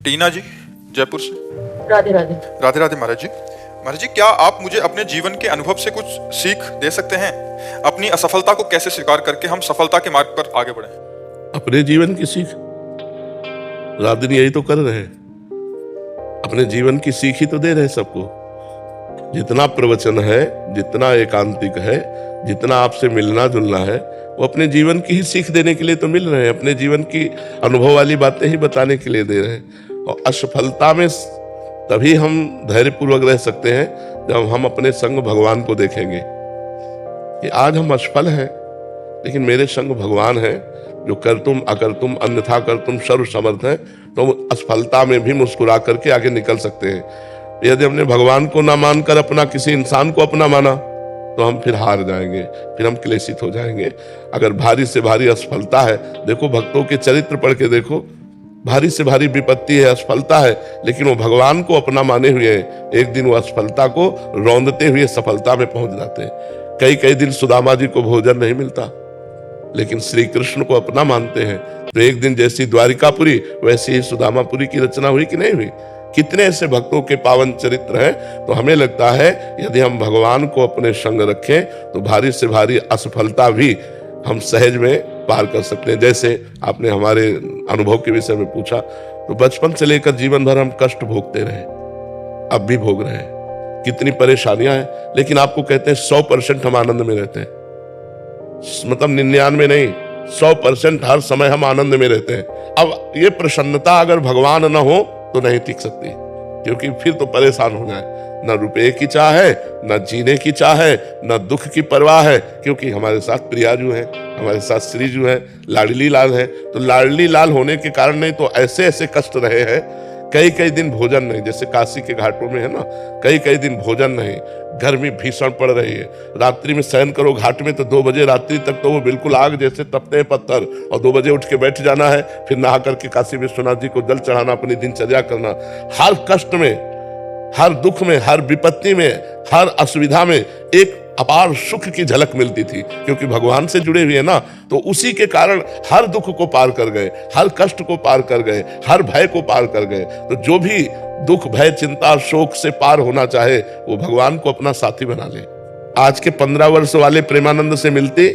टीना जी, जयपुर से। राधे राधे। राधे राधे महाराज जी। महाराज जी, क्या आप मुझे अपने जीवन के अनुभव से कुछ सीख दे सकते हैं? अपनी असफलता को कैसे स्वीकार करके हम सफलता के मार्ग पर आगे बढ़ें? अपने जीवन की सीख रात दिन यही तो कर रहे हैं। अपने जीवन की सीख ही तो दे रहे हैं सबको। जितना प्रवचन है, जितना एकांतिक है, जितना आपसे मिलना जुलना है, वो अपने जीवन की ही सीख देने के लिए तो मिल रहे हैं। अपने जीवन की अनुभव वाली बातें ही बताने के लिए दे रहे हैं। और असफलता में तभी हम धैर्यपूर्वक रह सकते हैं जब हम अपने संग भगवान को देखेंगे कि आज हम असफल हैं, लेकिन मेरे संग भगवान है जो कर तुम अकर तुम अन्यथा कर तुम सर्व समर्थ है। तो असफलता में भी मुस्कुरा करके आगे निकल सकते हैं। यदि हमने भगवान को ना मानकर अपना किसी इंसान को अपना माना तो हम फिर हार जाएंगे, फिर हम क्लेशित हो जाएंगे। अगर भारी से भारी असफलता है, देखो भक्तों के चरित्र पढ़ के देखो, भारी से भारी विपत्ति है, असफलता है, लेकिन वो भगवान को अपना माने हुए हैं। एक दिन वो असफलता को रौंदते हुए सफलता में पहुंच जाते हैं। कई कई दिन सुदामा जी को भोजन नहीं मिलता, लेकिन श्री कृष्ण को अपना मानते हैं। तो एक दिन जैसी द्वारिकापुरी वैसी ही सुदामापुरी की रचना हुई कि नहीं हुई? कितने ऐसे भक्तों के पावन चरित्र हैं। तो हमें लगता है यदि हम भगवान को अपने संग रखें तो भारी से भारी असफलता भी हम सहज में पार कर सकते हैं। जैसे आपने हमारे अनुभव के विषय में पूछा, तो बचपन से लेकर जीवन भर हम कष्ट भोगते रहे, अब भी भोग रहे हैं। कितनी परेशानियां हैं, लेकिन आपको कहते हैं 100% हम आनंद में रहते हैं। मतलब 99 नहीं, 100% हर समय हम आनंद में रहते हैं। अब ये प्रसन्नता अगर भगवान न हो तो नहीं टिक सकती, क्योंकि फिर तो परेशान हो जाए। न रुपए की चाह है, न जीने की चाह है, न दुख की परवाह है, क्योंकि हमारे साथ प्रियाजू है, हमारे साथ श्रीजू है, लाडली लाल है। तो लाडली लाल होने के कारण नहीं तो ऐसे ऐसे कष्ट रहे हैं। कई कई दिन भोजन नहीं, जैसे काशी के घाटों में है ना, कई कई दिन भोजन नहीं, गर्मी भीषण पड़ रही है। रात्रि में शयन करो घाट में तो 2 बजे रात्रि तक तो वो बिल्कुल आग जैसे तपते हैं पत्थर, और 2 बजे उठ के बैठ जाना है, फिर नहा करके काशी विश्वनाथ जी को जल चढ़ाना, अपनी दिनचर्या करना। हर कष्ट में, हर दुख में, हर विपत्ति में, हर असुविधा में एक अपार सुख की झलक मिलती थी, क्योंकि भगवान से जुड़े हुए ना। तो उसी के कारण हर दुख को पार कर गए, हर कष्ट को पार कर गए, हर भय को पार कर गए। तो जो भी दुख भय चिंता शोक से पार होना चाहे वो भगवान को अपना साथी बना ले। आज के 15 वर्ष वाले प्रेमानंद से मिलते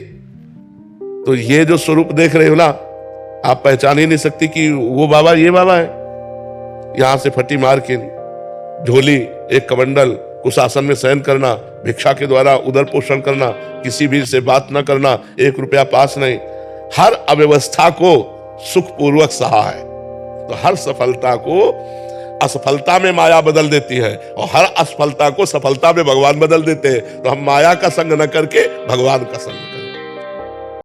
तो ये जो स्वरूप देख रहे हो ना, आप पहचान ही नहीं सकती कि वो बाबा ये बाबा है। यहां से फटी मार के झोली, एक कमंडल, कुशासन में शयन करना, भिक्षा के द्वारा उदर पोषण करना, किसी भी से बात न करना, 1 रुपया पास नहीं, हर अव्यवस्था को सुखपूर्वक सहा है। तो हर सफलता को असफलता में माया बदल देती है, और हर असफलता को सफलता में भगवान बदल देते हैं। तो हम माया का संग न करके भगवान का संग करें।